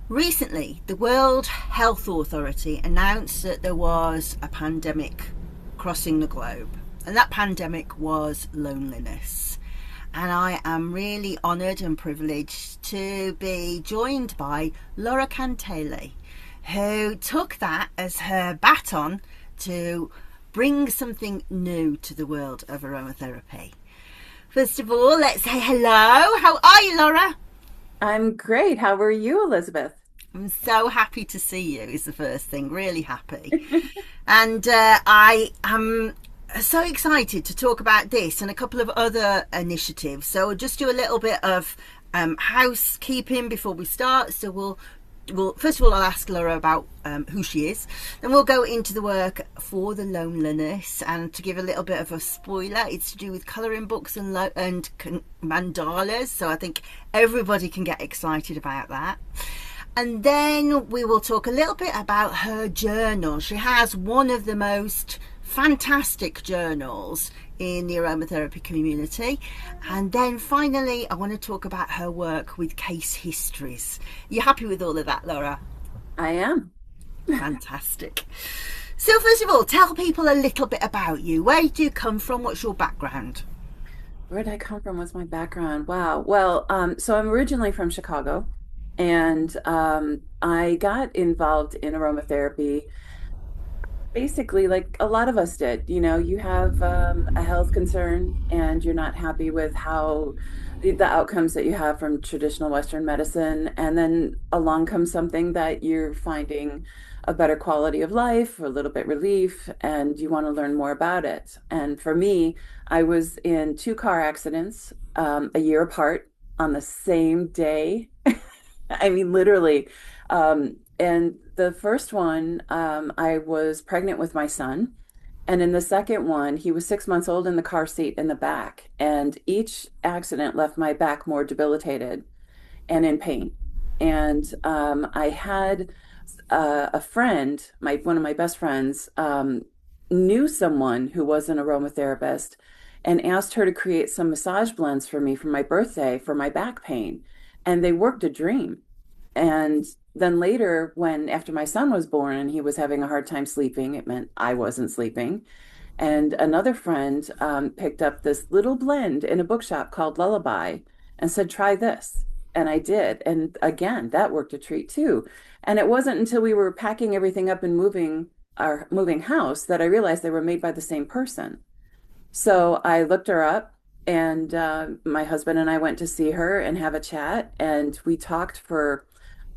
Recently, the World Health Authority announced that there was a pandemic crossing the globe, and that pandemic was loneliness. And I am really honoured and privileged to be joined by Lora Cantele, who took that as her baton to bring something new to the world of aromatherapy. First of all, let's say hello. How are you, Laura? I'm great. How are you, Elizabeth? I'm so happy to see you, is the first thing. Really happy. And I am so excited to talk about this and a couple of other initiatives. So we'll just do a little bit of housekeeping before we start. So we'll first of all, I'll ask Laura about who she is. Then we'll go into the work for the loneliness, and to give a little bit of a spoiler, it's to do with colouring books and mandalas. So I think everybody can get excited about that. And then we will talk a little bit about her journal. She has one of the most fantastic journals in the aromatherapy community. And then finally, I want to talk about her work with case histories. You happy with all of that, Laura? I am. Fantastic. So first of all, tell people a little bit about you. Where do you come from? What's your background? Where did I come from? What's my background? Wow. Well, so I'm originally from Chicago, and I got involved in aromatherapy basically like a lot of us did. You know, you have a health concern and you're not happy with how the outcomes that you have from traditional Western medicine, and then along comes something that you're finding a better quality of life, or a little bit relief, and you want to learn more about it. And for me, I was in two car accidents a year apart on the same day. I mean, literally. And the first one, I was pregnant with my son. And in the second one, he was 6 months old in the car seat in the back. And each accident left my back more debilitated and in pain. And I had a friend, one of my best friends, knew someone who was an aromatherapist and asked her to create some massage blends for me for my birthday for my back pain. And they worked a dream. And then later, when after my son was born and he was having a hard time sleeping, it meant I wasn't sleeping. And another friend picked up this little blend in a bookshop called Lullaby and said, try this. And I did. And again, that worked a treat too. And it wasn't until we were packing everything up and moving our moving house that I realized they were made by the same person. So I looked her up, and my husband and I went to see her and have a chat. And we talked for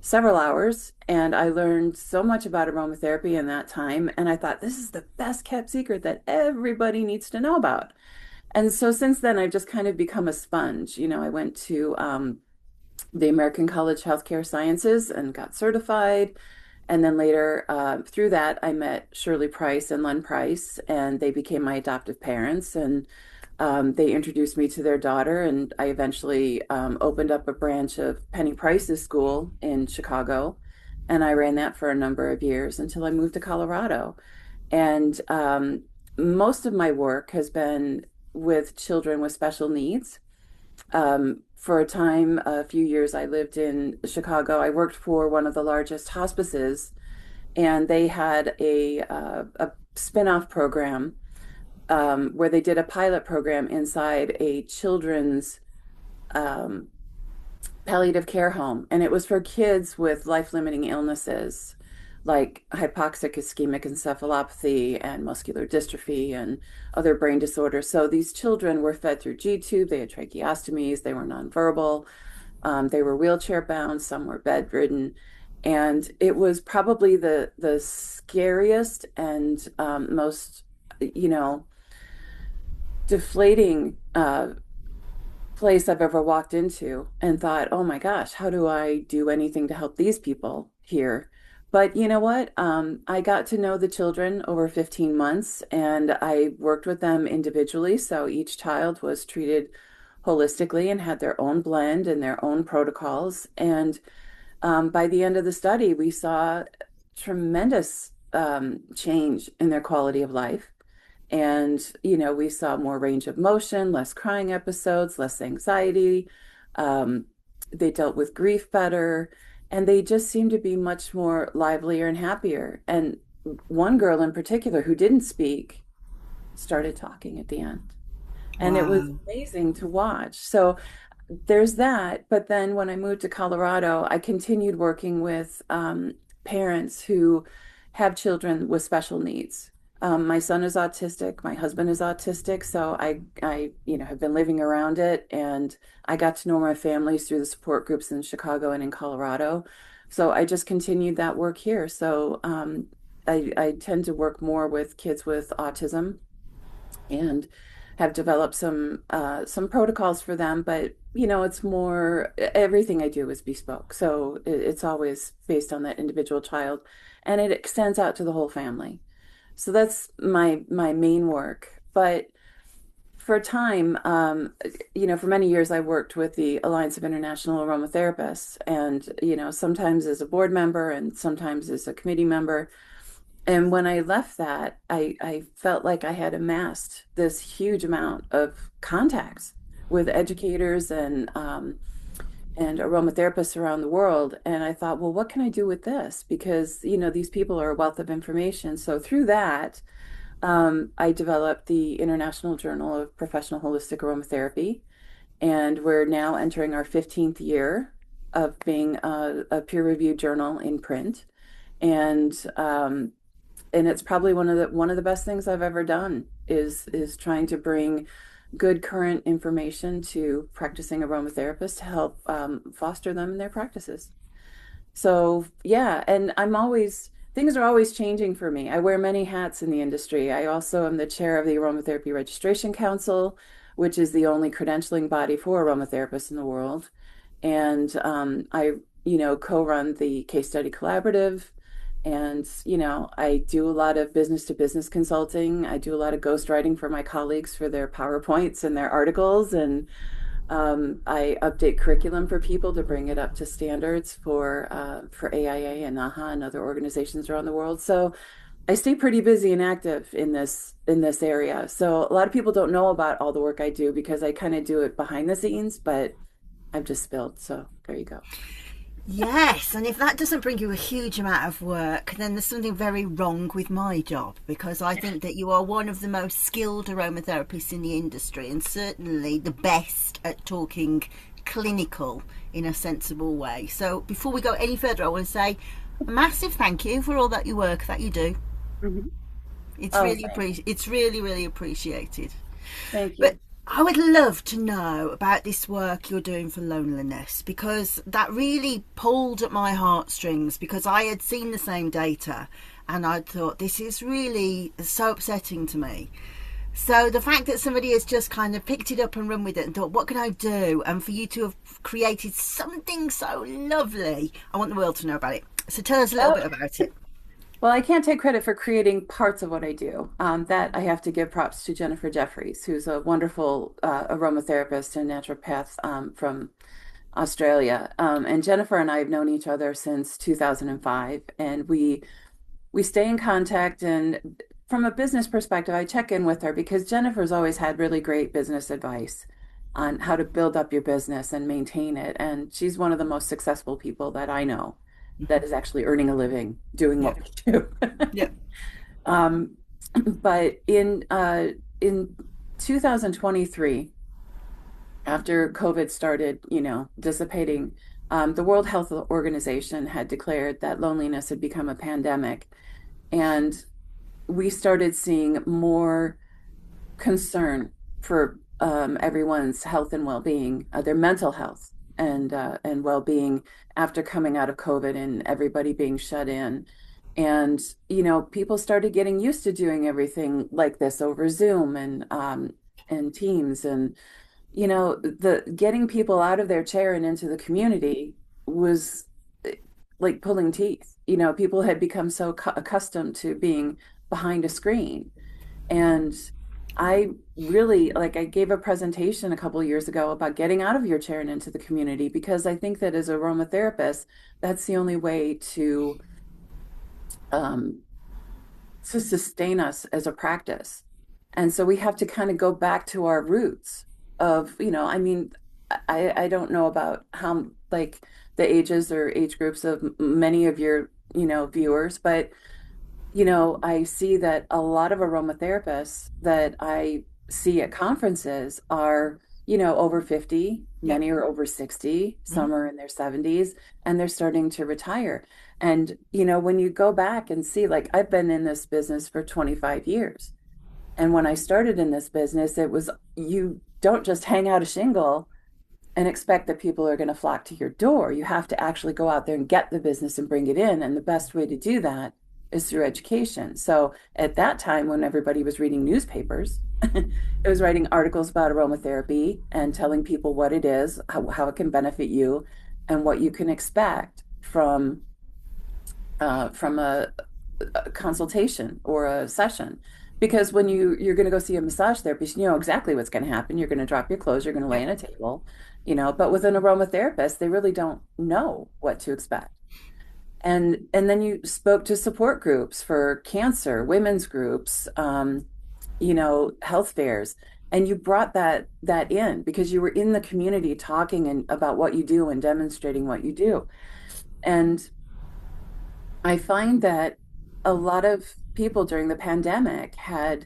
several hours, and I learned so much about aromatherapy in that time. And I thought, this is the best kept secret that everybody needs to know about. And so since then, I've just kind of become a sponge. You know, I went to the American College Healthcare Sciences and got certified. And then later, through that, I met Shirley Price and Len Price, and they became my adoptive parents. And they introduced me to their daughter, and I eventually opened up a branch of Penny Price's school in Chicago. And I ran that for a number of years until I moved to Colorado. And most of my work has been with children with special needs. For a time, a few years, I lived in Chicago. I worked for one of the largest hospices, and they had a spin-off program where they did a pilot program inside a children's um, palliative care home. And it was for kids with life-limiting illnesses like hypoxic ischemic encephalopathy and muscular dystrophy and other brain disorders. So these children were fed through G-tube, they had tracheostomies, they were nonverbal, they were wheelchair bound, some were bedridden. And it was probably the scariest and most, you know, deflating place I've ever walked into, and thought, oh my gosh, how do I do anything to help these people here? But you know what? I got to know the children over 15 months, and I worked with them individually. So each child was treated holistically and had their own blend and their own protocols. And by the end of the study, we saw tremendous change in their quality of life. And, you know, we saw more range of motion, less crying episodes, less anxiety. Um, they dealt with grief better. and they just seem to be much more livelier and happier. And one girl in particular who didn't speak started talking at the end. And it was Wow. amazing to watch. So there's that. But then when I moved to Colorado, I continued working with parents who have children with special needs. My son is autistic. My husband is autistic. So have been living around it, and I got to know my families through the support groups in Chicago and in Colorado. So I just continued that work here. So I tend to work more with kids with autism and have developed some protocols for them, but it's more everything I do is bespoke. So it's always based on that individual child, and it extends out to the whole family. So that's my main work. But for a time, for many years, I worked with the Alliance of International Aromatherapists, and sometimes as a board member and sometimes as a committee member. And when I left that, I felt like I had amassed this huge amount of contacts with educators and aromatherapists around the world. And I thought, well, what can I do with this? Because, these people are a wealth of information. So through that, I developed the International Journal of Professional Holistic Aromatherapy. And we're now entering our 15th year of being a peer-reviewed journal in print. And and it's probably one of the best things I've ever done is trying to bring good current information to practicing aromatherapists to help foster them in their practices. So yeah, and things are always changing for me. I wear many hats in the industry. I also am the chair of the Aromatherapy Registration Council, which is the only credentialing body for aromatherapists in the world. And I co-run the Case Study Collaborative. And, I do a lot of business to business consulting. I do a lot of ghostwriting for my colleagues for their PowerPoints and their articles. And I update curriculum for people to bring it up to standards for AIA and AHA and other organizations around the world. So I stay pretty busy and active in this area. So a lot of people don't know about all the work I do because I kind of do it behind the scenes, but I've just spilled. So there you go. Yes, and if that doesn't bring you a huge amount of work, then there's something very wrong with my job, because I think that you are one of the most skilled aromatherapists in the industry, and certainly the best at talking clinical in a sensible way. So before we go any further, I want to say a massive thank you for all that you work that you do. Mhm. It's Oh, really it's really really appreciated. thank But you. I would love to know about this work you're doing for loneliness, because that really pulled at my heartstrings, because I had seen the same data and I thought this is really so upsetting to me. So the fact that somebody has just kind of picked it up and run with it and thought, what can I do? And for you to have created something so lovely, I want the world to know about it. So tell us a little Oh, bit about it. well, I can't take credit for creating parts of what I do. That I have to give props to Jennifer Jeffries, who's a wonderful aromatherapist and naturopath from Australia. And Jennifer and I have known each other since 2005, and we stay in contact. And from a business perspective, I check in with her because Jennifer's always had really great business advice on how to build up your business and maintain it. And she's one of the most successful people that I know that is actually earning a living doing Yeah, what we do. yeah, Um, but in 2023, after COVID started, dissipating, the World Health Organization had declared that loneliness had become a pandemic. And we started seeing more concern for everyone's health and well-being, their mental health and well-being after coming out of COVID and everybody being shut in. And people started getting used to doing everything like this over Zoom and Teams, and the getting people out of their chair and into the community was like pulling teeth. People had become so accustomed to being behind a screen. And I really, like, I gave a presentation a couple of years ago about getting out of your chair and into the community, because I think that as aromatherapists, that's the only way um, to sustain us as a practice. And so we have to kind of go back to our roots of, I mean, I don't know about how, like, the ages or age groups of many of your, viewers, but I see that a lot of aromatherapists that I see at conferences are, over 50, Yep. many are over 60, Hmm. some are in their 70s, and they're starting to retire. And, when you go back and see, like, I've been in this business for 25 years. And when I started in this business, it was you don't just hang out a shingle and expect that people are going to flock to your door. You have to actually go out there and get the business and bring it in. And the best way to do that is through education. So at that time, when everybody was reading newspapers, it was writing articles about aromatherapy and telling people what it is, how it can benefit you, and what you can expect from a consultation or a session. Because when you're going to go see a massage therapist, you know exactly what's going to happen. You're going to drop your clothes, you're going to lay Yep. on a table, but with an aromatherapist, they really don't know what to expect. And then you spoke to support groups for cancer, women's groups, health fairs, and you brought that in because you were in the community talking and about what you do and demonstrating what you do. And I find that a lot of people during the pandemic had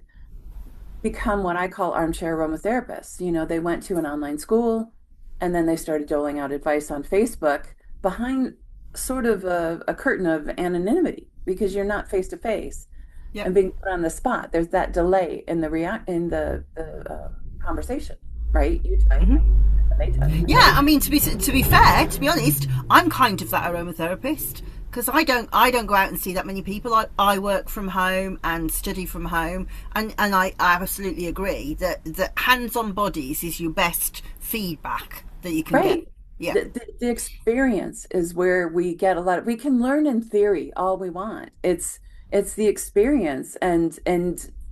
become what I call armchair aromatherapists. They went to an online school and then they started doling out advice on Facebook behind sort of a curtain of anonymity because you're not face to face Yep. and being put on the spot. There's that delay in the conversation, right? You type, Hmm. they type, and Yeah, they I mean, to be fair, to be honest, I'm kind of that aromatherapist because I don't go out and see that many people. I work from home and study from home, and I absolutely agree that hands on bodies is your best feedback that you can get. Right. Yeah. The experience is where we get a lot of, we can learn in theory all we want. It's the experience and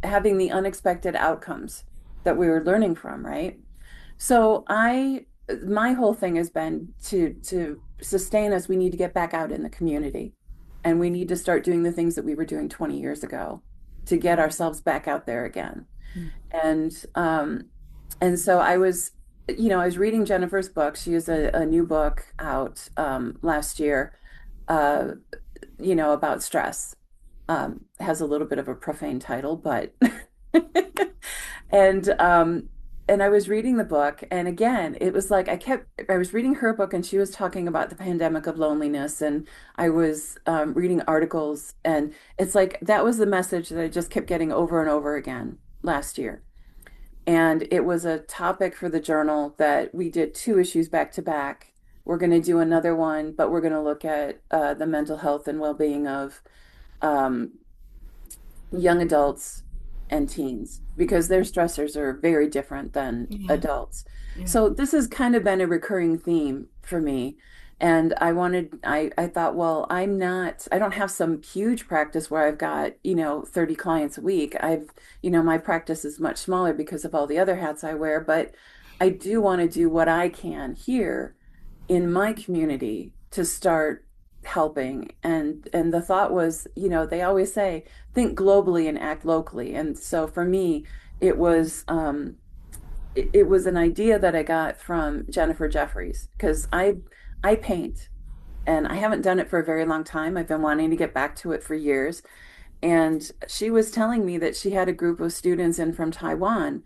having the unexpected outcomes that we were learning from, right? So my whole thing has been to sustain us, we need to get back out in the community. And we need to start doing the things that we were doing 20 years ago to get ourselves back out there again. And and so I was reading Jennifer's book. She has a new book out last year, uh, about stress. Has a little bit of a profane title, but and and I was reading the book, and again, it was like I was reading her book, and she was talking about the pandemic of loneliness, and I was reading articles, and it's like that was the message that I just kept getting over and over again last year. And it was a topic for the journal that we did two issues back to back. We're going to do another one, but we're going to look at the mental health and well-being of um, young adults and teens because their stressors are very different than Yeah. adults. Yeah. So this has kind of been a recurring theme for me. And I thought, well, I don't have some huge practice where I've got, 30 clients a week. My practice is much smaller because of all the other hats I wear, but I do want to do what I can here in my community to start helping. And the thought was, they always say, think globally and act locally. And so for me, it was it was an idea that I got from Jennifer Jeffries because I paint and I haven't done it for a very long time. I've been wanting to get back to it for years. And she was telling me that she had a group of students in from Taiwan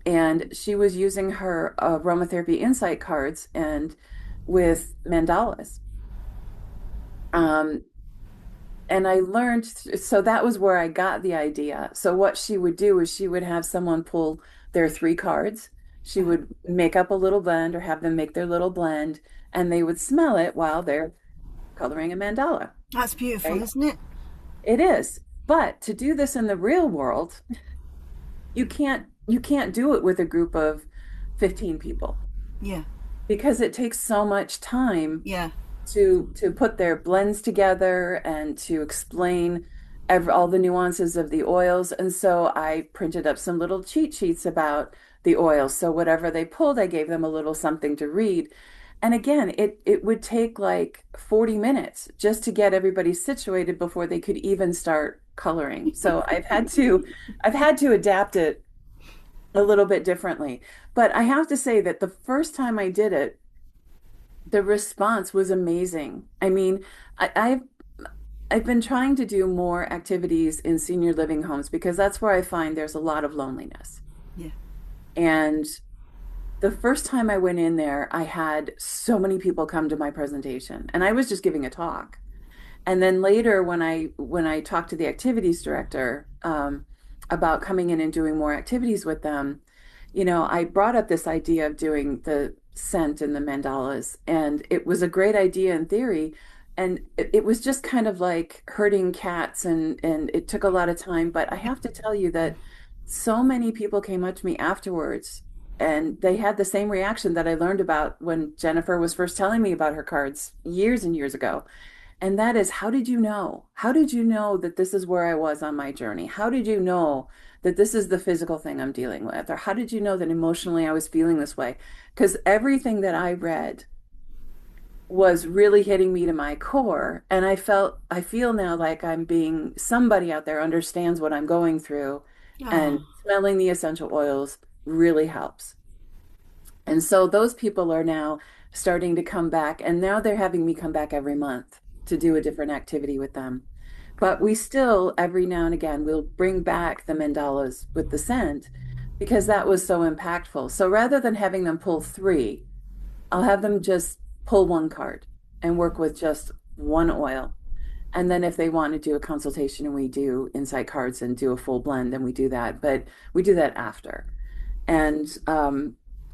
and she was using her aromatherapy insight cards and with mandalas. Um, and I learned, so that was where I got the idea. So what she would do is she would have someone pull their three cards. She Uh-huh. would make up a little blend or have them make their little blend, and they would smell it while they're coloring a mandala, That's beautiful, right? isn't it? It is. But to do this in the real world, you can't do it with a group of 15 people Yeah. because it takes so much time Yeah. to put their blends together and to explain all the nuances of the oils. And so I printed up some little cheat sheets about the oils. So whatever they pulled, I gave them a little something to read. And again, it would take like 40 minutes just to get everybody situated before they could even start coloring. So I've had to adapt it a little bit differently. But I have to say that the first time I did it, The response was amazing. I mean, I've been trying to do more activities in senior living homes because that's where I find there's a lot of loneliness. Yeah. And the first time I went in there, I had so many people come to my presentation, and I was just giving a talk. And then later, when I talked to the activities director about coming in and doing more activities with them, I brought up this idea of doing the scent and the mandalas, and it was a great idea in theory. And it was just kind of like herding cats, and it took a lot of time. But I have to tell you that so many people came up to me afterwards, and they had the same reaction that I learned about when Jennifer was first telling me about her cards years and years ago. And that is, how did you know? How did you know that this is where I was on my journey? How did you know that this is the physical thing I'm dealing with? Or how did you know that emotionally I was feeling this way? Because everything that I read was really hitting me to my core. And I feel now like I'm being somebody out there understands what I'm going through, and Oh, smelling the essential oils really helps. And so those people are now starting to come back, and now they're having me come back every month to do a different activity with them. But we still, every now and again, we'll bring back the mandalas with the scent because that was so impactful. So rather than having them pull three, I'll have them just pull one card and work with just one oil. And then if they want to do a consultation and we do insight cards and do a full blend, then we do that. But we do that after. And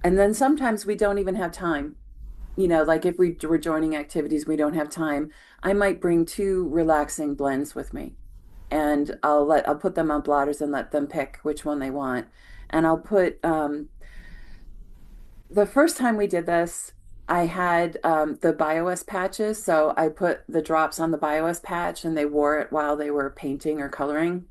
then sometimes we don't even have time. Like if we were joining activities, we don't have time. I might bring two relaxing blends with me, and I'll put them on blotters and let them pick which one they want. And I'll put the first time we did this, I had the BioS patches, so I put the drops on the BioS patch, and they wore it while they were painting or coloring.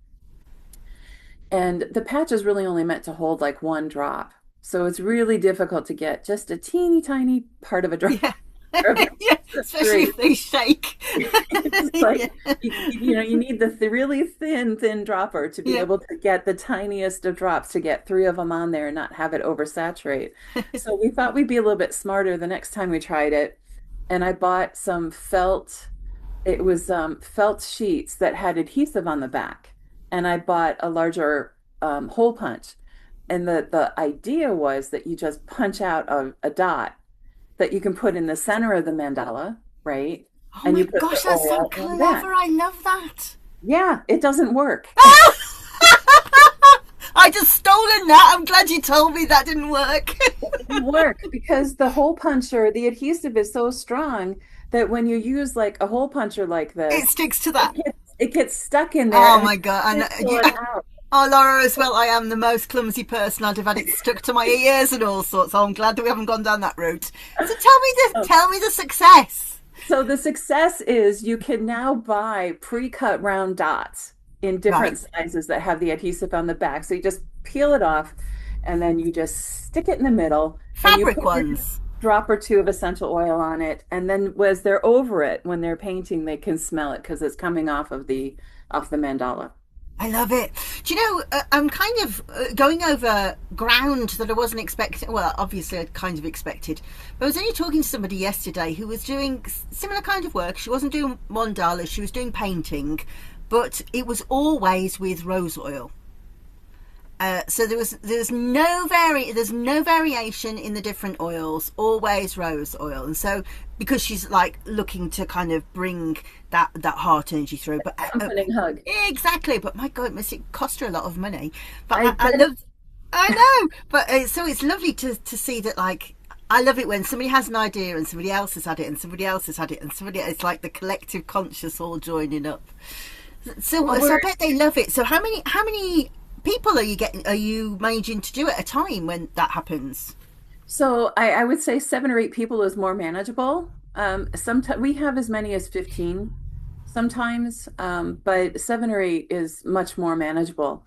And the patch is really only meant to hold like one drop. So it's really difficult to get just a teeny tiny part of a drop yeah. of Yeah, the especially three. if they shake. It's Yeah. like you need the really thin dropper to be Yeah. able to get the tiniest of drops to get three of them on there and not have it oversaturate. So we thought we'd be a little bit smarter the next time we tried it. And I bought some felt, it was felt sheets that had adhesive on the back. And I bought a larger hole punch. And the idea was that you just punch out a dot that you can put in the center of the mandala, right? Oh And my you put the gosh, that's so oil on the back. clever. I love that. Yeah, it doesn't work. I just stolen that. I'm glad you told me that didn't work. It didn't work because the hole puncher, the adhesive is so strong that when you use like a hole puncher like It this, sticks to that. it gets stuck in there Oh and my god! you And can't pull you, it out. oh, Laura, as well. I am the most clumsy person. I'd have had it stuck to my ears and all sorts. So I'm glad that we haven't gone down that route. So Oh, tell me the success. so the success is you can now buy pre-cut round dots in Right, different sizes that have the adhesive on the back. So you just peel it off and then you just stick it in the middle and you fabric put your ones. drop or two of essential oil on it. And then as they're over it, when they're painting, they can smell it because it's coming off the mandala. I love it. Do you know, I'm kind of going over ground that I wasn't expecting. Well, obviously, I kind of expected. But I was only talking to somebody yesterday who was doing similar kind of work. She wasn't doing mandalas, she was doing painting, but it was always with rose oil. So there's no variation in the different oils, always rose oil. And so because she's like looking to kind of bring that heart energy through, but Comforting hug. exactly. But my god, it must cost her a lot of money. But I I bet it, love, I know. But so it's lovely to see that. Like, I love it when somebody has an idea and somebody else has had it and somebody else has had it and somebody, it's like the collective conscious all joining up. well, So I bet they love it. So how many people are you managing to do at a time when that happens? I would say 7 or 8 people is more manageable. Sometimes we have as many as 15 sometimes, but 7 or 8 is much more manageable.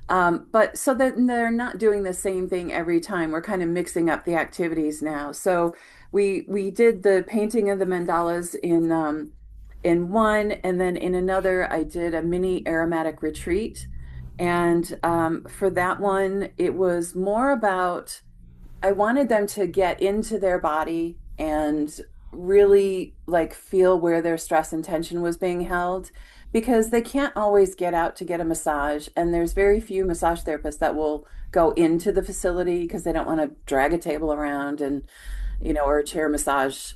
But so that they're not doing the same thing every time. We're kind of mixing up the activities now. So we did the painting of the mandalas in one, and then in another, I did a mini aromatic retreat. And for that one, it was more about I wanted them to get into their body and really like feel where their stress and tension was being held because they can't always get out to get a massage. And there's very few massage therapists that will go into the facility because they don't want to drag a table around and, or a chair massage.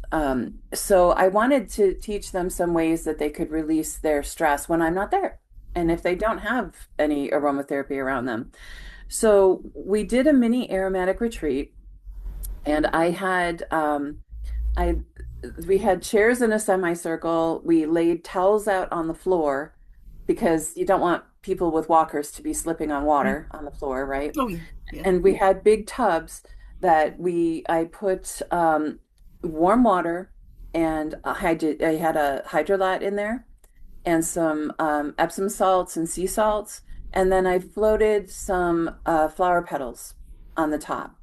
So I wanted to teach them some ways that they could release their stress when I'm not there. And if they don't have any aromatherapy around them. So we did a mini aromatic retreat and I we had chairs in a semicircle. We laid towels out on the floor because you don't want people with walkers to be slipping on Mm. water on the floor, right? Oh yeah, yeah. And we had big tubs that I put warm water and I had a hydrolat in there and some Epsom salts and sea salts. And then I floated some flower petals on the top.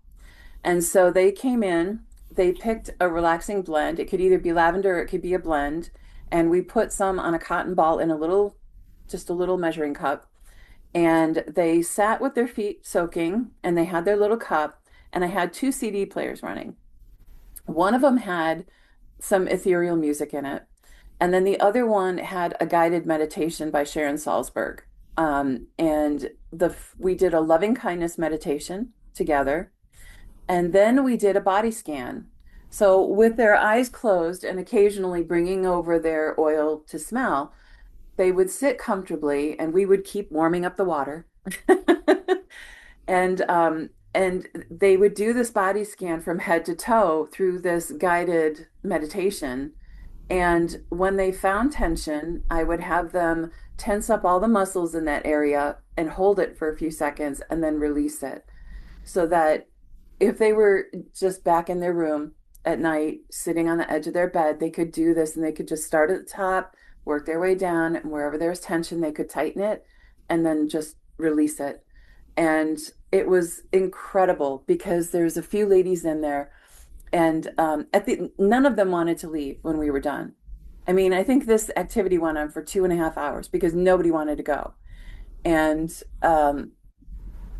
And so they came in, they picked a relaxing blend. It could either be lavender or it could be a blend. And we put some on a cotton ball in just a little measuring cup. And they sat with their feet soaking and they had their little cup. And I had two CD players running. One of them had some ethereal music in it. And then the other one had a guided meditation by Sharon Salzberg. And we did a loving kindness meditation together. And then we did a body scan. So, with their eyes closed and occasionally bringing over their oil to smell, they would sit comfortably and we would keep warming up the water. And they would do this body scan from head to toe through this guided meditation. And when they found tension, I would have them tense up all the muscles in that area and hold it for a few seconds and then release it so that if they were just back in their room at night, sitting on the edge of their bed, they could do this and they could just start at the top, work their way down, and wherever there's tension, they could tighten it and then just release it. And it was incredible because there's a few ladies in there, and none of them wanted to leave when we were done. I mean, I think this activity went on for 2.5 hours because nobody wanted to go. And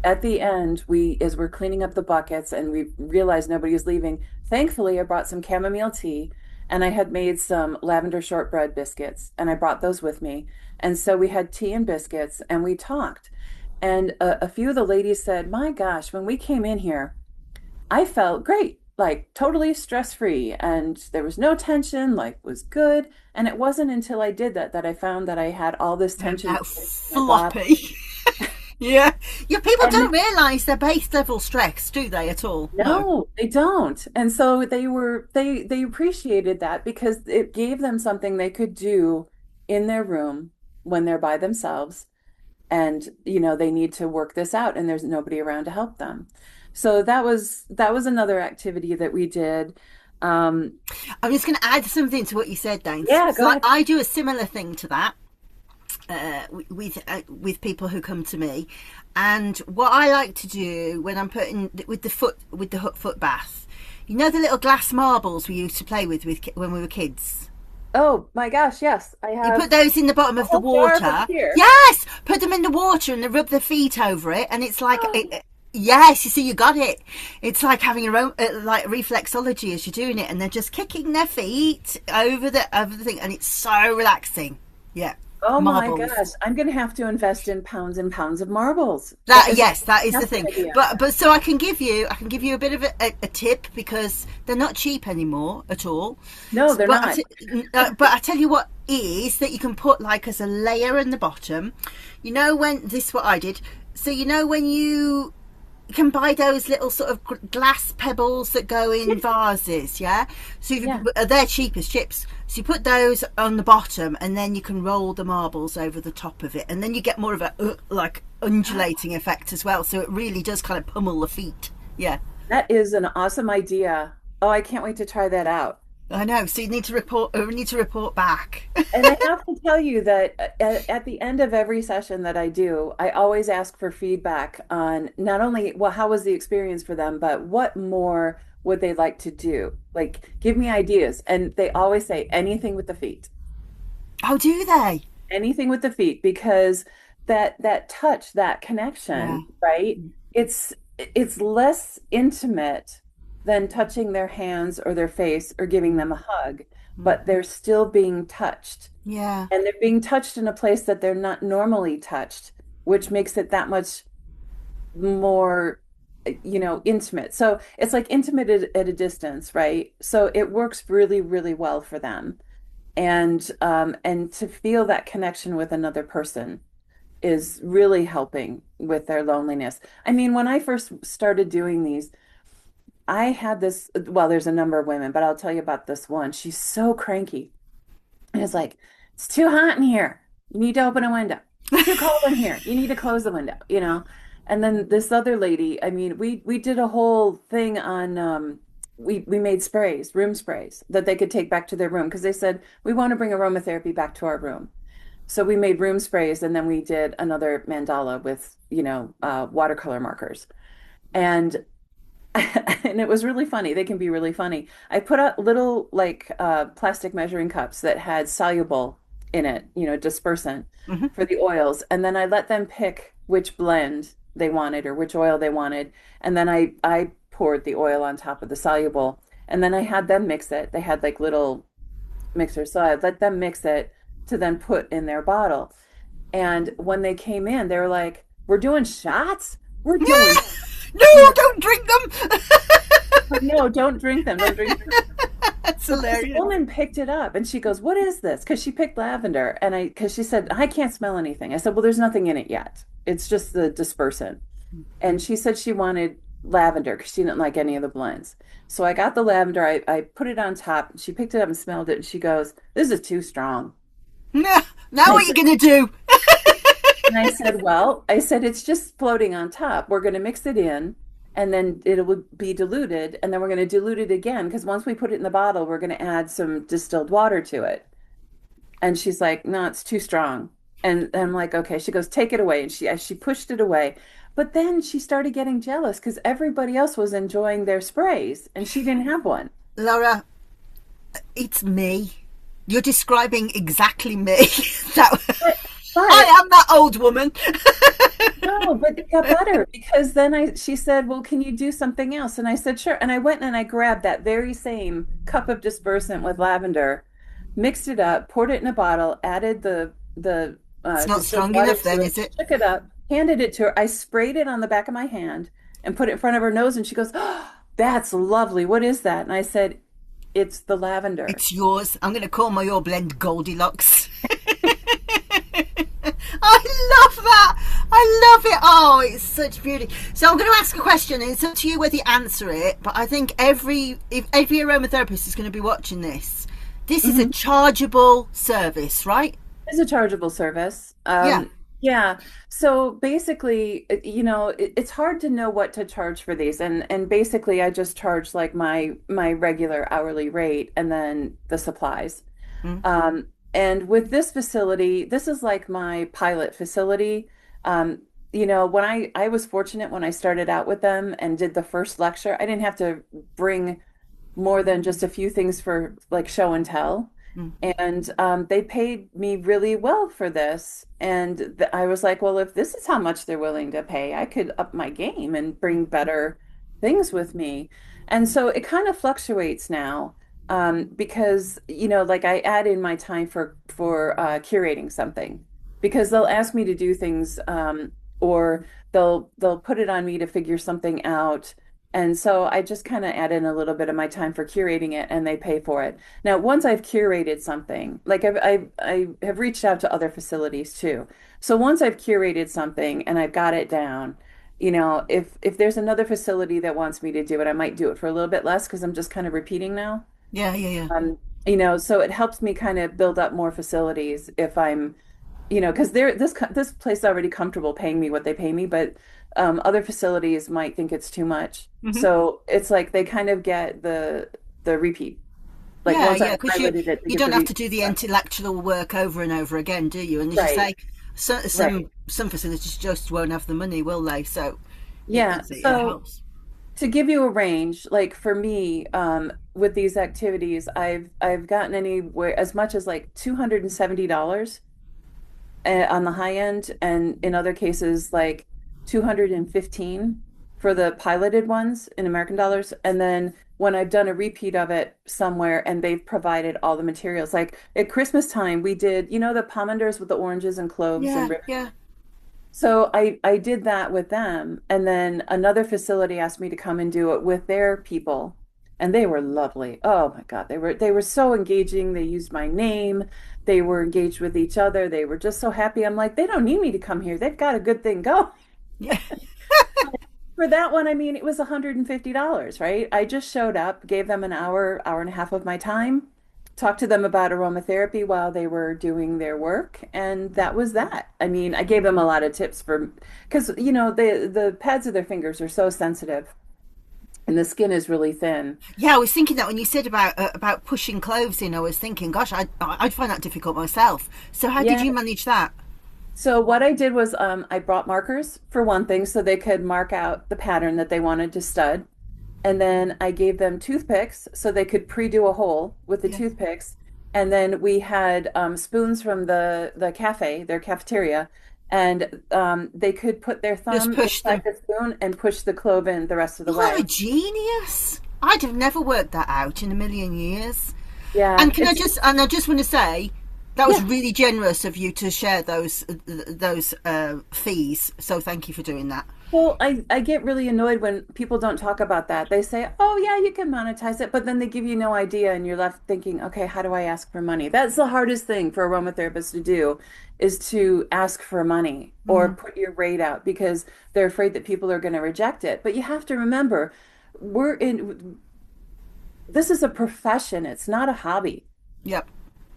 at the end, as we're cleaning up the buckets and we realized nobody was leaving, thankfully I brought some chamomile tea and I had made some lavender shortbread biscuits and I brought those with me. And so we had tea and biscuits and we talked. And a few of the ladies said, "My gosh, when we came in here, I felt great, like totally stress-free and there was no tension, life was good." And it wasn't until I did that I found that I had all this tension in How my body. floppy. Yeah. Yeah, people And don't realise their base level stress, do they at all? No. no, they don't. And so they appreciated that because it gave them something they could do in their room when they're by themselves and they need to work this out and there's nobody around to help them. So that was another activity that we did. Um, I'm just going to add something to what you said, Dan. yeah, So go ahead. I do a similar thing to that with people who come to me, and what I like to do when I'm putting with the foot bath, the little glass marbles we used to play with when we were kids. Oh my gosh, yes, I You have put those in the bottom a of the whole jar of them water. here. Yes, put them in the water and they rub their feet over it, and it's like yes, you see, you got it. It's like having like reflexology as you're doing it, and they're just kicking their feet over the thing, and it's so relaxing. Yeah, Oh my gosh, marbles. I'm going to have to invest in pounds and pounds of marbles. That That is a yes, that is the fantastic thing. idea. But so I can give you a bit of a tip because they're not cheap anymore at all. No, they're not. But I tell you what is that you can put like as a layer in the bottom. When this is what I did. So when you can buy those little sort of glass pebbles that go in vases, yeah? So Yeah. they're cheap as chips. So you put those on the bottom and then you can roll the marbles over the top of it. And then you get more of a like undulating effect as well. So it really does kind of pummel the feet. Yeah. That is an awesome idea. Oh, I can't wait to try that out. I know. So you need to report back. And I have to tell you that at the end of every session that I do, I always ask for feedback on not only, well, how was the experience for them, but what more would they like to do? Like, give me ideas. And they always say anything with the feet, Oh, do they? anything with the feet, because that touch, that Yeah. connection, right? It's less intimate than touching their hands or their face or giving them a hug, but Mhm. they're still being touched. Yeah. And they're being touched in a place that they're not normally touched, which makes it that much more, intimate. So it's like intimate at a distance, right? So it works really, really well for them. And to feel that connection with another person is really helping with their loneliness. I mean, when I first started doing these, I had this, well, there's a number of women, but I'll tell you about this one. She's so cranky. And it's like, it's too hot in here. You need to open a window. It's too cold in here. You need to close the window, you know? And then this other lady, I mean, we did a whole thing on we made sprays, room sprays that they could take back to their room because they said, we want to bring aromatherapy back to our room. So we made room sprays and then we did another mandala with, watercolor markers. And and it was really funny. They can be really funny. I put out little like plastic measuring cups that had soluble in it, dispersant Hmm. for the oils, and then I let them pick which blend they wanted or which oil they wanted, and then I poured the oil on top of the soluble, and then I had them mix it. They had like little mixers, so I let them mix it to then put in their bottle. And when they came in, they were like, "We're doing shots. We're doing." No, don't drink them. No, don't drink them. Don't drink them. That's But this hilarious. woman picked it up and she goes, "What is this?" Because she picked lavender. Because she said, "I can't smell anything." I said, "Well, there's nothing in it yet. It's just the dispersant." And she said she wanted lavender because she didn't like any of the blends. So I got the lavender. I put it on top. She picked it up and smelled it. And she goes, "This is too strong." Nah, now And I what are you said, going to do? well, I said, it's just floating on top. We're going to mix it in and then it will be diluted. And then we're going to dilute it again because once we put it in the bottle, we're going to add some distilled water to it. And she's like, no, it's too strong. And I'm like, okay. She goes, take it away. And she pushed it away. But then she started getting jealous because everybody else was enjoying their sprays and she didn't have one. Laura, it's me. You're describing exactly me. that, But, but I am that old woman. No, but it got better because then she said, "Well, can you do something else?" And I said, "Sure." And I went and I grabbed that very same cup of dispersant with lavender, mixed it up, poured it in a bottle, added the It's not distilled strong water enough to then, it, is it? shook it up, handed it to her. I sprayed it on the back of my hand and put it in front of her nose, and she goes, "Oh, that's lovely. What is that?" And I said, "It's the lavender." It's yours. I'm going to call my your blend Goldilocks. I love that. I love it. Oh, it's such beauty. So I'm going to ask a question, and it's up to you whether you answer it. But I think if every aromatherapist is going to be watching this, this is a Mhm. chargeable service, right? It's a chargeable service. Yeah. Yeah. So basically, it's hard to know what to charge for these, and basically, I just charge like my regular hourly rate, and then the supplies. Mm. And with this facility, this is like my pilot facility. When I was fortunate when I started out with them and did the first lecture, I didn't have to bring more than just a few things for like show and tell. Mm. And they paid me really well for this. And I was like, well, if this is how much they're willing to pay, I could up my game and bring better things with me. And so it kind of fluctuates now because, like I add in my time for curating something because they'll ask me to do things or they'll put it on me to figure something out. And so I just kind of add in a little bit of my time for curating it and they pay for it. Now, once I've curated something, like I have reached out to other facilities too. So once I've curated something and I've got it down, if there's another facility that wants me to do it, I might do it for a little bit less because I'm just kind of repeating now. Yeah, yeah, yeah. So it helps me kind of build up more facilities if I'm, because this place is already comfortable paying me what they pay me, but other facilities might think it's too much. Hmm. So it's like they kind of get the repeat. Like Yeah, once yeah. I've Because piloted it, they you get the don't have to repeat do the stuff. intellectual work over and over again, do you? And as you Right, say, right. some facilities just won't have the money, will they? So Yeah. it So helps. to give you a range, like for me, with these activities, I've gotten anywhere as much as like $270 on the high end, and in other cases, like 215 for the piloted ones in American dollars. And then when I've done a repeat of it somewhere and they've provided all the materials, like at Christmas time, we did, the pomanders with the oranges and cloves and Yeah, ribbon. yeah. So I did that with them. And then another facility asked me to come and do it with their people. And they were lovely. Oh my God. They were so engaging. They used my name. They were engaged with each other. They were just so happy. I'm like, they don't need me to come here. They've got a good thing going. Yeah. For that one, I mean, it was $150, right? I just showed up, gave them an hour, hour and a half of my time, talked to them about aromatherapy while they were doing their work, and that was that. I mean, I gave them a lot of tips because the pads of their fingers are so sensitive, and the skin is really thin. Yeah, I was thinking that when you said about pushing cloves in, I was thinking, gosh, I'd find that difficult myself. So how did Yeah. you manage that? So what I did was I brought markers for one thing, so they could mark out the pattern that they wanted to stud. And then I gave them toothpicks so they could pre-do a hole with the Yeah. toothpicks. And then we had spoons from the cafe, their cafeteria, and they could put their Just thumb push inside them. the spoon and push the clove in the rest of the You are a way. genius. I'd have never worked that out in a million years. Yeah, And I just want to say, that was yeah. really generous of you to share those fees. So thank you for doing that. Well, I get really annoyed when people don't talk about that. They say, "Oh yeah, you can monetize it," but then they give you no idea, and you're left thinking, "Okay, how do I ask for money?" That's the hardest thing for aromatherapists to do, is to ask for money or Mm. put your rate out because they're afraid that people are going to reject it. But you have to remember, we're in this is a profession. It's not a hobby. Yep.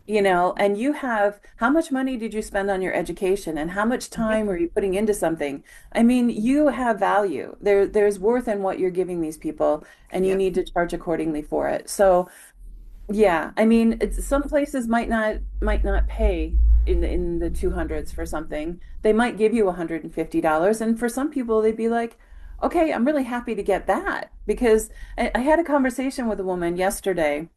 And you have, how much money did you spend on your education and how much Yep. time are you putting into something? I mean, you have value. There's worth in what you're giving these people, and you Yep. need to charge accordingly for it. So, yeah, I mean, some places might not pay in the 200s for something. They might give you $150, and for some people, they'd be like, "Okay, I'm really happy to get that." Because I had a conversation with a woman yesterday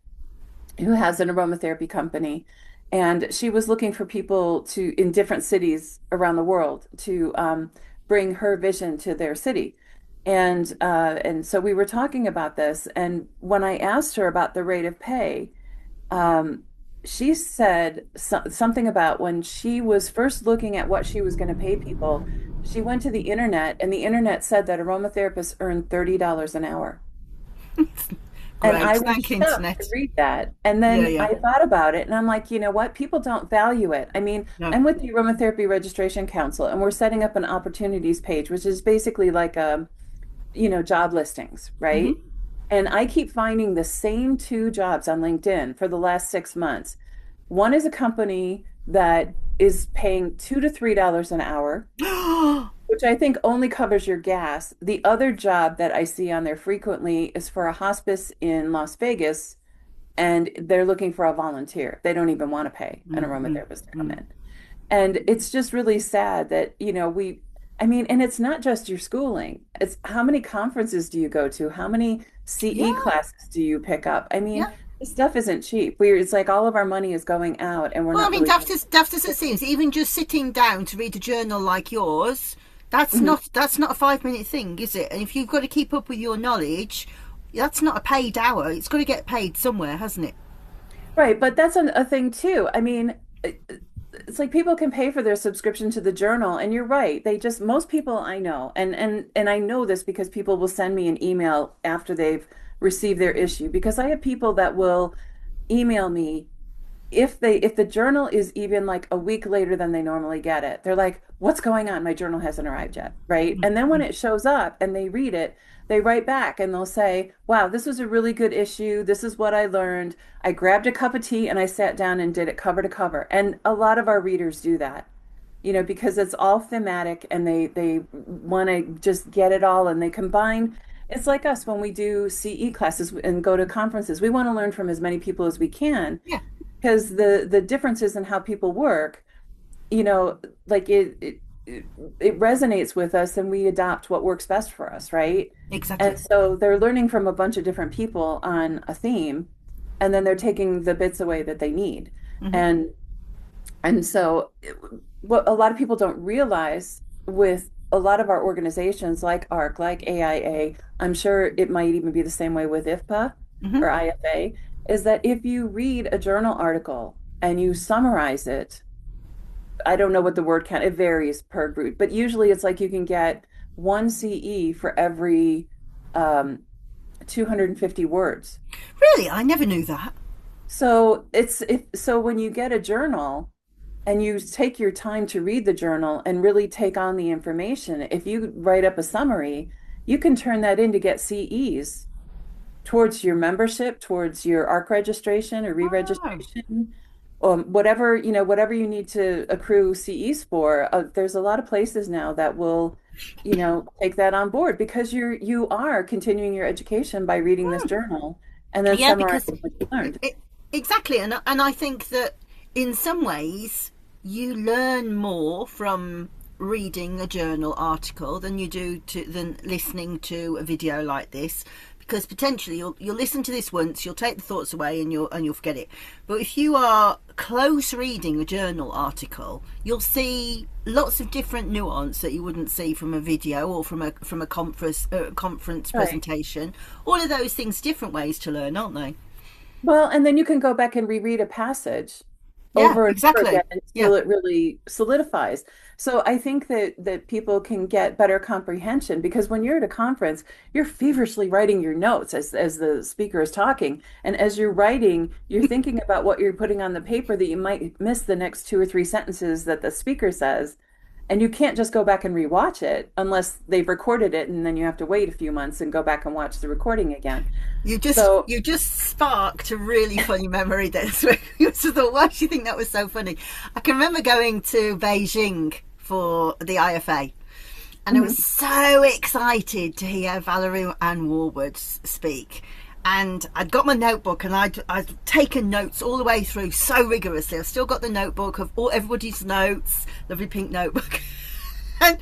who has an aromatherapy company, and she was looking for people to in different cities around the world to bring her vision to their city. And so we were talking about this, and when I asked her about the rate of pay, um, she said something about when she was first looking at what she was going to pay people, she went to the internet, and the internet said that aromatherapists earn $30 an hour. And Great. I was Thank you, shocked to internet. read that. And Yeah, then yeah. I thought about it and I'm like, you know what? People don't value it. I mean, No. I'm with the Aromatherapy Registration Council and we're setting up an opportunities page, which is basically like job listings, Hmm. right? And I keep finding the same two jobs on LinkedIn for the last 6 months. One is a company that is paying $2 to $3 an hour, which I think only covers your gas. The other job that I see on there frequently is for a hospice in Las Vegas, and they're looking for a volunteer. They don't even want to pay an aromatherapist to come in. And it's just really sad that, I mean, and it's not just your schooling. It's how many conferences do you go to? How many CE Yeah. classes do you pick up? I mean, Yeah. this stuff isn't cheap. It's like all of our money is going out and we're Well, I not mean, really. daft as it seems, even just sitting down to read a journal like yours, Mhm. that's not a 5 minute thing, is it? And if you've got to keep up with your knowledge, that's not a paid hour. It's got to get paid somewhere, hasn't it? Right, but that's a thing too. I mean, it's like people can pay for their subscription to the journal, and you're right. Most people I know, and I know this because people will send me an email after they've received their issue, because I have people that will email me if the journal is even like a week later than they normally get it, they're like, "What's going on? My journal hasn't arrived yet." Right? And then when it shows up and they read it, they write back and they'll say, "Wow, this was a really good issue. This is what I learned. I grabbed a cup of tea and I sat down and did it cover to cover." And a lot of our readers do that, because it's all thematic and they want to just get it all and they combine. It's like us when we do CE classes and go to conferences. We want to learn from as many people as we can Yeah, because the differences in how people work, you know, like it resonates with us and we adopt what works best for us, right? And exactly. so they're learning from a bunch of different people on a theme, and then they're taking the bits away that they need. Hmm. And so what a lot of people don't realize with a lot of our organizations like ARC, like AIA, I'm sure it might even be the same way with IFPA Hmm. or IFA, is that if you read a journal article and you summarize it, I don't know what the word count, it varies per group, but usually it's like you can get one CE for every um, 250 words. Really, I never knew that. So so when you get a journal and you take your time to read the journal and really take on the information, if you write up a summary, you can turn that in to get CEs towards your membership, towards your ARC registration or Oh. re-registration, whatever, whatever you need to accrue CEs for. There's a lot of places now that will, take that on board because you are continuing your education by reading this Hmm. journal and then Yeah, because summarizing what you learned. it, exactly, and I think that in some ways you learn more from reading a journal article than you do than listening to a video like this, because potentially you'll listen to this once, you'll take the thoughts away, and you'll forget it. But if you are close reading a journal article, you'll see lots of different nuance that you wouldn't see from a video or from a conference Right. presentation. All of those things, different ways to learn, aren't they? Well, and then you can go back and reread a passage Yeah, over and over again exactly. Yeah. until it really solidifies. So I think that people can get better comprehension because when you're at a conference, you're feverishly writing your notes as the speaker is talking. And as you're writing, you're thinking about what you're putting on the paper that you might miss the next two or three sentences that the speaker says. And you can't just go back and rewatch it unless they've recorded it, and then you have to wait a few months and go back and watch the recording again. So You just sparked a really funny memory there. So you just thought, why do you think that was so funny? I can remember going to Beijing for the IFA, and I was mhm. so excited to hear Valerie Ann Warwood speak. And I'd got my notebook and I'd taken notes all the way through so rigorously. I've still got the notebook of all everybody's notes, lovely pink notebook. And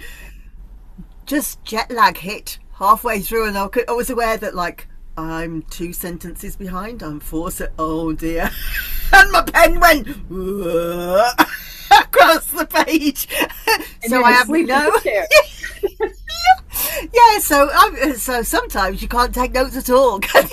just jet lag hit halfway through, and I was aware that, like, I'm two sentences behind. I'm four. Oh dear! And my pen went across the page. And So you're I going to have sleep in no. the chair. Yeah. So sometimes you can't take notes at all, can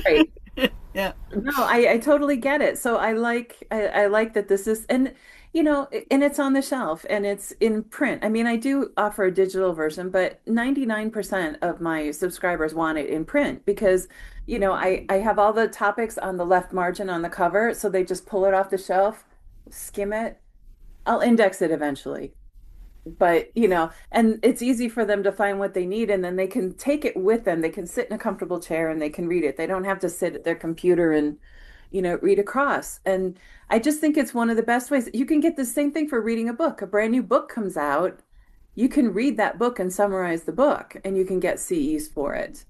Right. you? Yeah. No, I totally get it. So I like that this is and and it's on the shelf and it's in print. I mean, I do offer a digital version, but 99% of my subscribers want it in print because, I have all the topics on the left margin on the cover, so they just pull it off the shelf, skim it. I'll index it eventually. But and it's easy for them to find what they need and then they can take it with them. They can sit in a comfortable chair and they can read it. They don't have to sit at their computer and read across. And I just think it's one of the best ways. You can get the same thing for reading a book. A brand new book comes out, you can read that book and summarize the book and you can get CEs for it.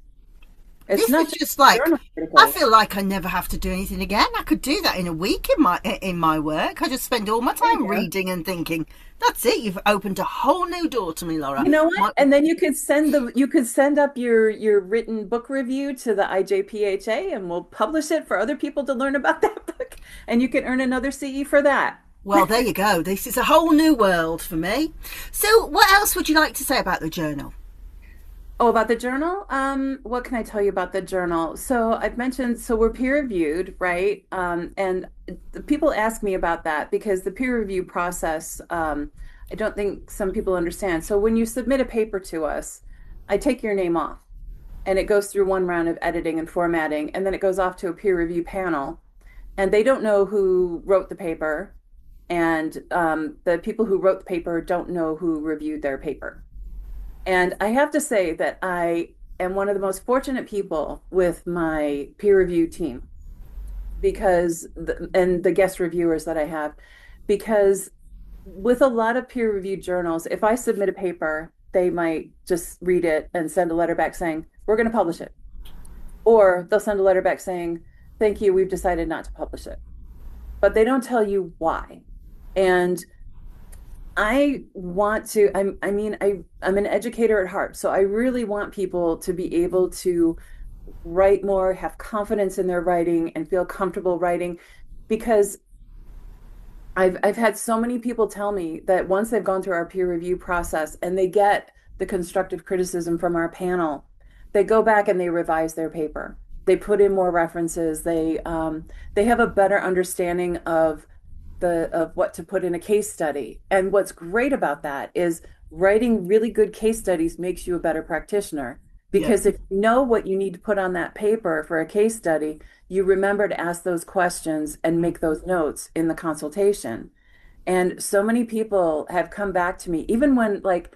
It's This not is just just like, journal I articles. feel like I never have to do anything again. I could do that in a week in my work. I just spend all my There you time go. reading and thinking. That's it. You've opened a whole new door to me, Laura. You know what? My, And then you could send up your written book review to the IJPHA and we'll publish it for other people to learn about that book. And you can earn another CE for that. well, there you go. This is a whole new world for me. So, what else would you like to say about the journal? Oh, about the journal? What can I tell you about the journal? So I've mentioned, so we're peer reviewed, right? And the people ask me about that because the peer review process, I don't think some people understand. So when you submit a paper to us, I take your name off and it goes through one round of editing and formatting, and then it goes off to a peer review panel, and they don't know who wrote the paper, and the people who wrote the paper don't know who reviewed their paper. And I have to say that I am one of the most fortunate people with my peer review team and the guest reviewers that I have, because with a lot of peer reviewed journals, if I submit a paper, they might just read it and send a letter back saying, we're going to publish it. Or they'll send a letter back saying, thank you, we've decided not to publish it. But they don't tell you why. And I want to, I'm an educator at heart. So I really want people to be able to write more, have confidence in their writing, and feel comfortable writing because I've had so many people tell me that once they've gone through our peer review process and they get the constructive criticism from our panel, they go back and they revise their paper. They put in more references. They have a better understanding of what to put in a case study. And what's great about that is writing really good case studies makes you a better practitioner. Yeah. Because if you know what you need to put on that paper for a case study, you remember to ask those questions and make those notes in the consultation. And so many people have come back to me, even when like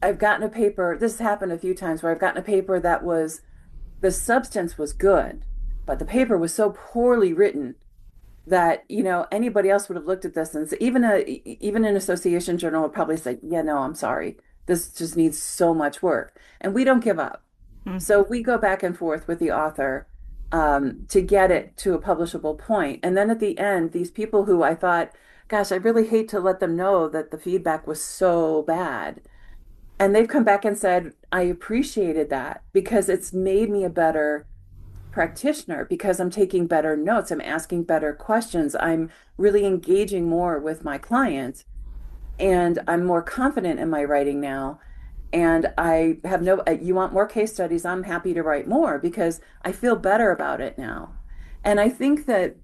I've gotten a paper, this has happened a few times where I've gotten a paper that was the substance was good, but the paper was so poorly written that, anybody else would have looked at this and even an association journal would probably say, yeah, no, I'm sorry. This just needs so much work. And we don't give up. Mm. So we go back and forth with the author to get it to a publishable point. And then at the end, these people who I thought, gosh, I really hate to let them know that the feedback was so bad. And they've come back and said, I appreciated that because it's made me a better practitioner because I'm taking better notes. I'm asking better questions. I'm really engaging more with my clients and I'm more confident in my writing now. And I have you want more case studies? I'm happy to write more because I feel better about it now. And I think that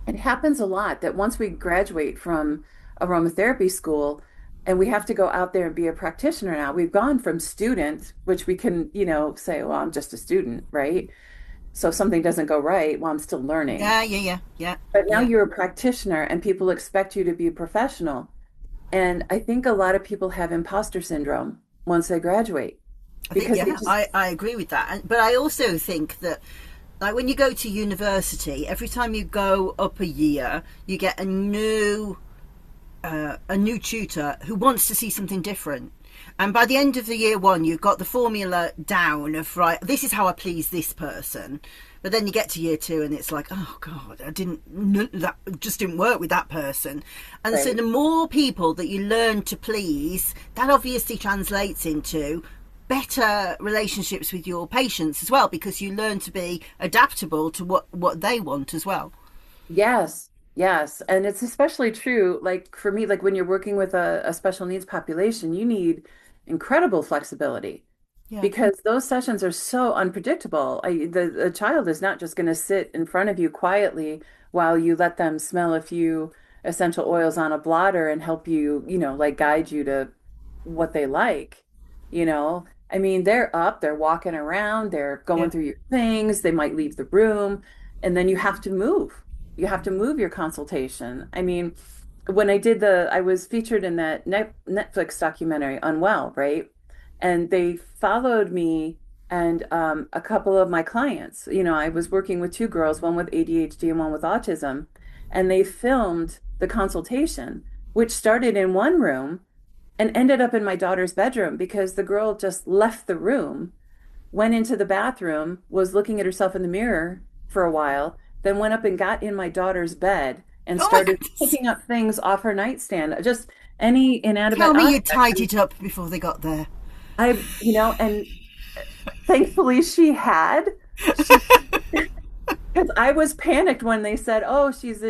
it happens a lot that once we graduate from aromatherapy school and we have to go out there and be a practitioner now, we've gone from student, which we can, say, well, I'm just a student, right? So if something doesn't go right, well, I'm still learning. Yeah, yeah, yeah, yeah, But now yeah. you're a practitioner and people expect you to be a professional. And I think a lot of people have imposter syndrome once they graduate I think, because they yeah, just, I agree with that. But I also think that, like, when you go to university, every time you go up a year, you get a new tutor who wants to see something different. And by the end of the year one, you've got the formula down of, right, this is how I please this person. But then you get to year two and it's like, oh God, that just didn't work with that person. And so right. the more people that you learn to please, that obviously translates into better relationships with your patients as well, because you learn to be adaptable to what they want as well. Yes, yes. And it's especially true, like for me, like when you're working with a special needs population, you need incredible flexibility Yeah. because those sessions are so unpredictable. The child is not just going to sit in front of you quietly while you let them smell a few essential oils on a blotter and help you, like guide you to what they like. I mean, they're up, they're walking around, they're Yeah. going through your things, they might leave the room, and then you have to move. You have to move your consultation. I mean, when I was featured in that Netflix documentary, Unwell, right? And they followed me and a couple of my clients. I was working with two girls, one with ADHD and one with autism, and they filmed the consultation, which started in one room and ended up in my daughter's bedroom because the girl just left the room, went into the bathroom, was looking at herself in the mirror for a while, then went up and got in my daughter's bed and Oh my started goodness. picking up things off her nightstand, just any Tell inanimate me you object. tied it up before they got there. And thankfully she, because I was panicked when they said, "Oh, she's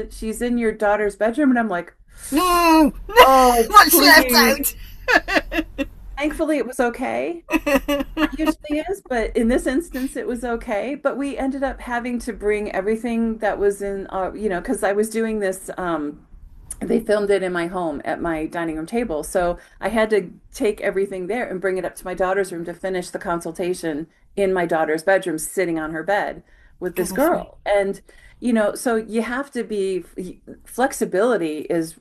in your daughter's bedroom," and I'm like, No, "Oh, what's left please." out? Thankfully, it was okay. It usually is, but in this instance, it was okay. But we ended up having to bring everything that was in, because I was doing this. They filmed it in my home at my dining room table. So I had to take everything there and bring it up to my daughter's room to finish the consultation in my daughter's bedroom, sitting on her bed with this Goodness me. girl. And, so you have to be, flexibility is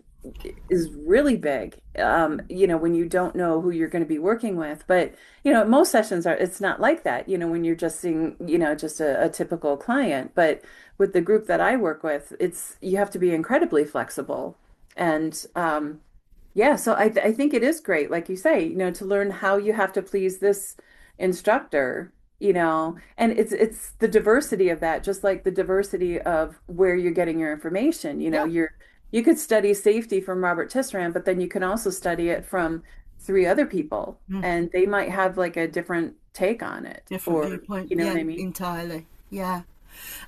really big, when you don't know who you're going to be working with. But, most sessions it's not like that, when you're just seeing, just a typical client. But with the group that I work with, you have to be incredibly flexible. And yeah, so I think it is great, like you say, to learn how you have to please this instructor, and it's the diversity of that, just like the diversity of where you're getting your information. Yeah. You could study safety from Robert Tisserand, but then you can also study it from three other people, Mm. and they might have like a different take on it, Different or viewpoint. you know what Yeah, I mean? entirely. Yeah.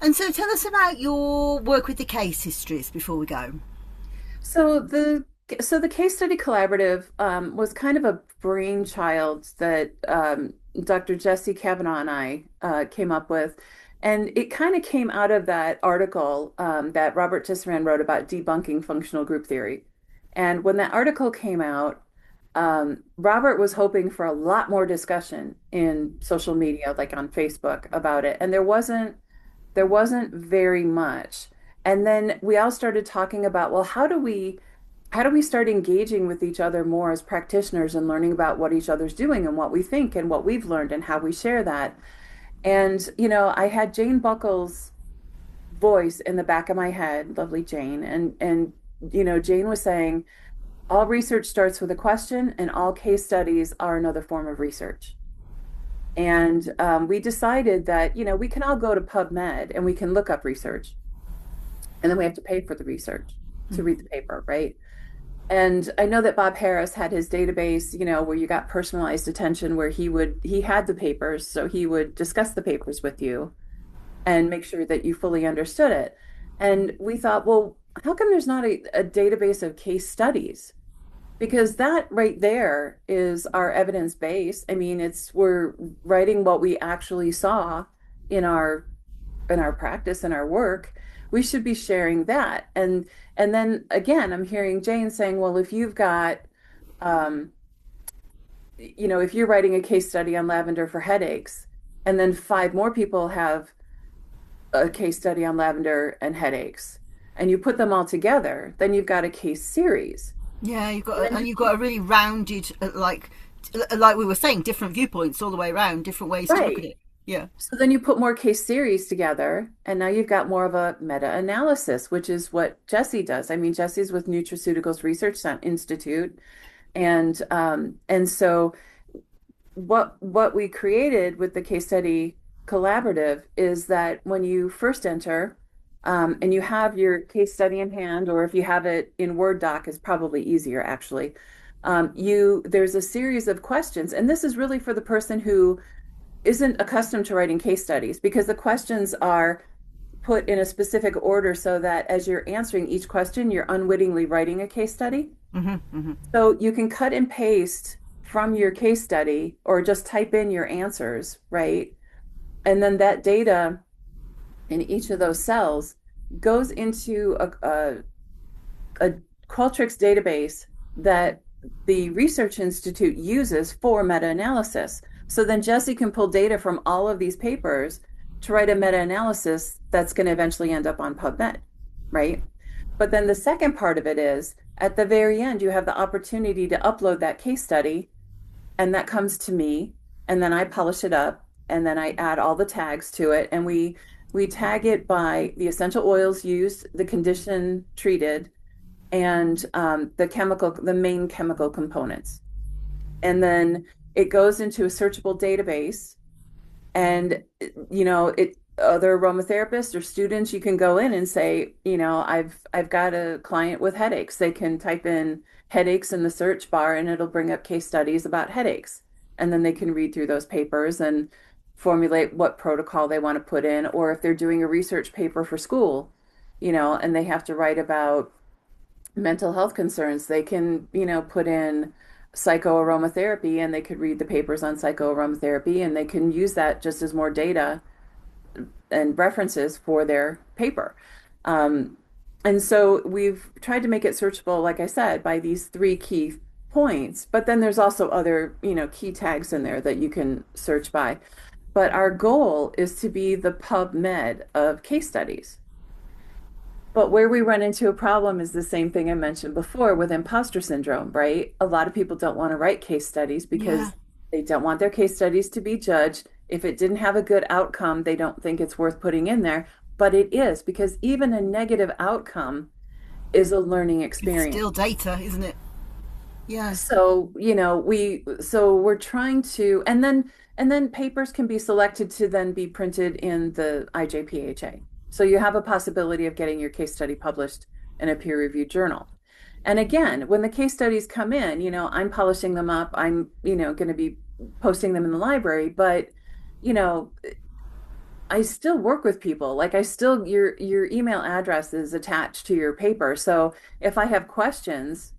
And so tell us about your work with the case histories before we go. So the case study collaborative was kind of a brainchild that Dr. Jesse Kavanaugh and I came up with, and it kind of came out of that article that Robert Tisserand wrote about debunking functional group theory. And when that article came out, Robert was hoping for a lot more discussion in social media, like on Facebook, about it, and there wasn't very much. And then we all started talking about, well, how do we start engaging with each other more as practitioners and learning about what each other's doing and what we think and what we've learned and how we share that. And, I had Jane Buckles' voice in the back of my head, lovely Jane. And Jane was saying, all research starts with a question and all case studies are another form of research. And we decided that, we can all go to PubMed and we can look up research. And then we have to pay for the research to read the paper, right? And I know that Bob Harris had his database, where you got personalized attention, where he had the papers, so he would discuss the papers with you and make sure that you fully understood it. And we thought, well, how come there's not a database of case studies? Because that right there is our evidence base. I mean, we're writing what we actually saw in our practice and our work. We should be sharing that. And then again, I'm hearing Jane saying, well, if you've got um, if you're writing a case study on lavender for headaches, and then five more people have a case study on lavender and headaches, and you put them all together, then you've got a case series. Yeah, And and you've got a really rounded, like we were saying, different viewpoints all the way around, different ways to look at right. it. Yeah. So then you put more case series together, and now you've got more of a meta-analysis, which is what Jesse does. I mean, Jesse's with Nutraceuticals Research Institute, and so what we created with the case study collaborative is that when you first enter, and you have your case study in hand, or if you have it in Word doc, is probably easier actually. There's a series of questions, and this is really for the person who isn't accustomed to writing case studies because the questions are put in a specific order so that as you're answering each question, you're unwittingly writing a case study. So you can cut and paste from your case study or just type in your answers, right? And then that data in each of those cells goes into a Qualtrics database that the Research Institute uses for meta-analysis. So then Jesse can pull data from all of these papers to write a meta-analysis that's going to eventually end up on PubMed, right? But then the second part of it is at the very end, you have the opportunity to upload that case study, and that comes to me, and then I polish it up, and then I add all the tags to it, and we tag it by the essential oils used, the condition treated, and the main chemical components. And then it goes into a searchable database, and it other aromatherapists or students, you can go in and say, I've got a client with headaches. They can type in headaches in the search bar, and it'll bring up case studies about headaches, and then they can read through those papers and formulate what protocol they want to put in, or if they're doing a research paper for school, and they have to write about mental health concerns, they can, put in psychoaromatherapy, and they could read the papers on psychoaromatherapy, and they can use that just as more data and references for their paper. Um, and so we've tried to make it searchable, like I said, by these three key points, but then there's also other, key tags in there that you can search by. But our goal is to be the PubMed of case studies. But where we run into a problem is the same thing I mentioned before with imposter syndrome, right? A lot of people don't want to write case studies Yeah. because they don't want their case studies to be judged. If it didn't have a good outcome, they don't think it's worth putting in there. But it is because even a negative outcome is a learning It's experience. still data, isn't it? Yeah. So we're trying to, and then papers can be selected to then be printed in the IJPHA. So you have a possibility of getting your case study published in a peer-reviewed journal. And again, when the case studies come in, I'm polishing them up. I'm, going to be posting them in the library, but, you know, I still work with people. Like I still your email address is attached to your paper. So if I have questions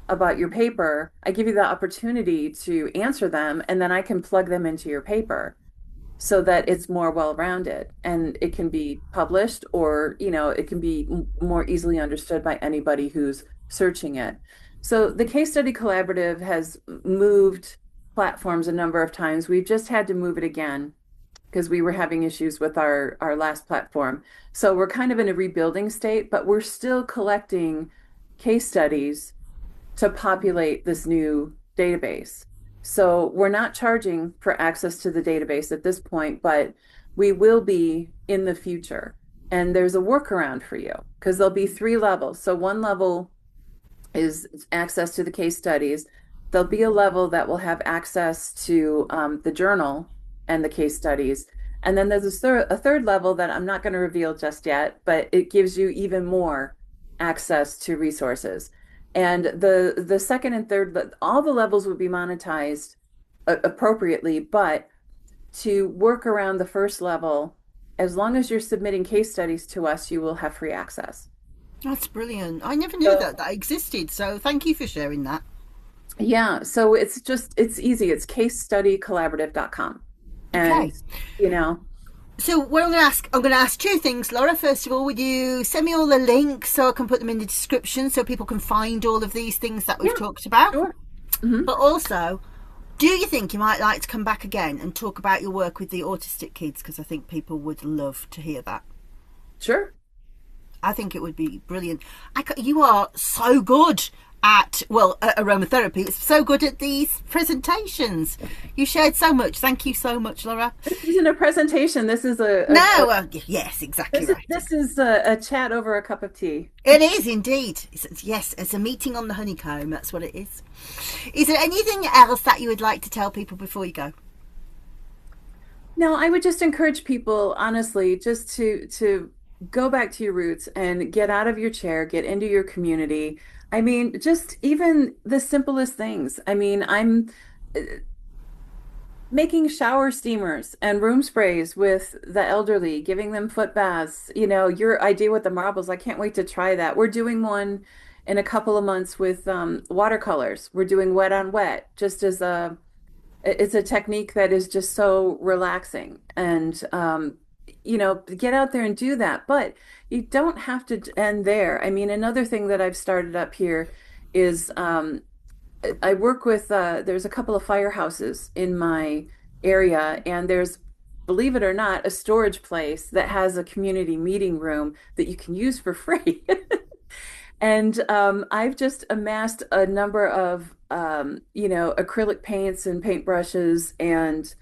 about your paper, I give you the opportunity to answer them, and then I can plug them into your paper so that it's more well-rounded and it can be published, or, it can be more easily understood by anybody who's searching it. So the Case Study Collaborative has moved platforms a number of times. We've just had to move it again because we were having issues with our last platform. So we're kind of in a rebuilding state, but we're still collecting case studies to populate this new database. So we're not charging for access to the database at this point, but we will be in the future. And there's a workaround for you because there'll be three levels. So one level is access to the case studies. There'll be a level that will have access to the journal and the case studies. And then there's a third level that I'm not going to reveal just yet, but it gives you even more access to resources. And the second and third, all the levels would be monetized appropriately, but to work around the first level, as long as you're submitting case studies to us, you will have free access. That's brilliant. I never knew So that existed. So thank you for sharing that. yeah, so it's easy. It's casestudycollaborative.com. And Okay. you know, So what I'm going to ask two things, Laura. First of all, would you send me all the links so I can put them in the description so people can find all of these things that we've yeah, talked about? sure. Hmm. But also, do you think you might like to come back again and talk about your work with the autistic kids? Because I think people would love to hear that. Sure. I think it would be brilliant. You are so good at, well, at aromatherapy. It's so good at these presentations. You shared so much. Thank you so much, Laura. This isn't a presentation. This is No, yes, exactly this is right. this is a chat over a cup of tea. It is indeed. Yes, it's a meeting on the honeycomb. That's what it is. Is there anything else that you would like to tell people before you go? No, I would just encourage people, honestly, just to go back to your roots and get out of your chair, get into your community. I mean, just even the simplest things. I mean, I'm making shower steamers and room sprays with the elderly, giving them foot baths. Your idea with the marbles, I can't wait to try that. We're doing one in a couple of months with watercolors. We're doing wet on wet, just as it's a technique that is just so relaxing. And get out there and do that. But you don't have to end there. I mean, another thing that I've started up here is I work with there's a couple of firehouses in my area, and there's, believe it or not, a storage place that has a community meeting room that you can use for free. And I've just amassed a number of acrylic paints and paintbrushes, and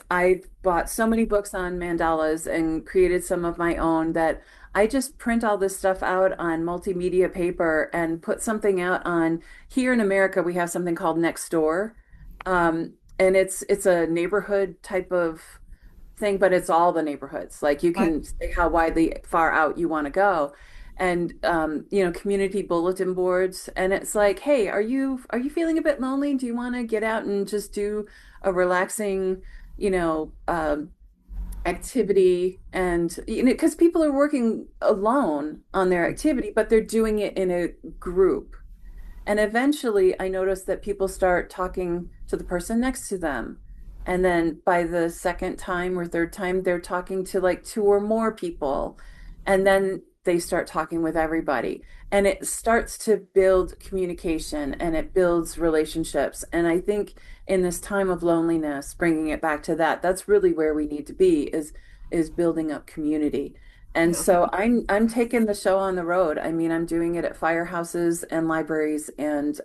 I've bought so many books on mandalas and created some of my own that I just print all this stuff out on multimedia paper and put something out on. Here in America, we have something called Nextdoor, and it's a neighborhood type of thing, but it's all the neighborhoods. Like you Right. can say how widely far out you want to go. And community bulletin boards. And it's like, hey, are you feeling a bit lonely? Do you want to get out and just do a relaxing, you know, um, activity? And because people are working alone on their activity, but they're doing it in a group. And eventually, I noticed that people start talking to the person next to them. And then by the second time or third time, they're talking to like two or more people. And then they start talking with everybody. And it starts to build communication and it builds relationships. And I think in this time of loneliness, bringing it back to that, that's really where we need to be is building up community. And Yeah. so I'm taking the show on the road. I mean, I'm doing it at firehouses and libraries and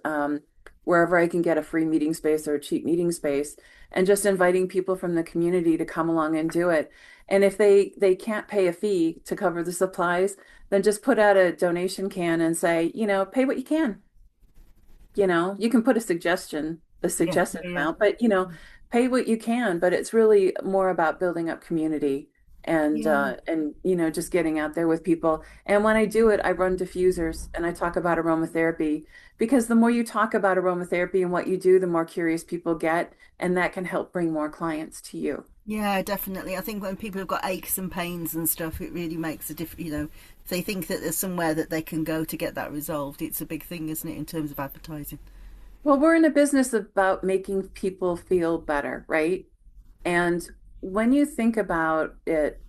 wherever I can get a free meeting space or a cheap meeting space, and just inviting people from the community to come along and do it. And if they can't pay a fee to cover the supplies, then just put out a donation can and say, pay what you can. You can put a Yeah. suggested Yeah. amount, but pay what you can. But it's really more about building up community and Yeah. just getting out there with people. And when I do it, I run diffusers and I talk about aromatherapy because the more you talk about aromatherapy and what you do, the more curious people get, and that can help bring more clients to you. Yeah, definitely. I think when people have got aches and pains and stuff, it really makes a difference. If they think that there's somewhere that they can go to get that resolved, it's a big thing, isn't it, in terms of advertising? Well, we're in a business about making people feel better, right? And when you think about it,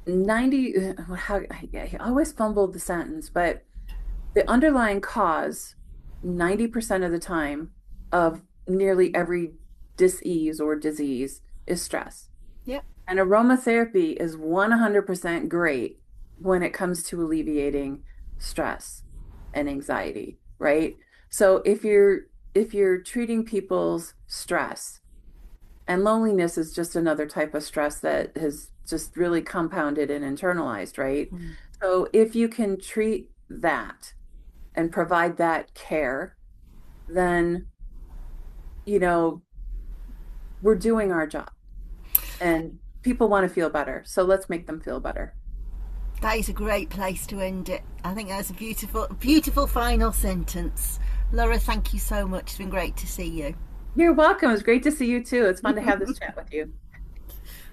90, how, I always fumbled the sentence, but the underlying cause, 90% of the time, of nearly every dis-ease or disease is stress. Yep. And aromatherapy is 100% great when it comes to alleviating stress and anxiety, right? So if you're treating people's stress, and loneliness is just another type of stress that has just really compounded and internalized, right? Mm. So if you can treat that and provide that care, then, you know, we're doing our job and people want to feel better. So let's make them feel better. That is a great place to end it. I think that's a beautiful, beautiful final sentence. Laura, thank you so much. It's been great to see you. You're welcome. It's great to see you too. It's fun to have this chat with you.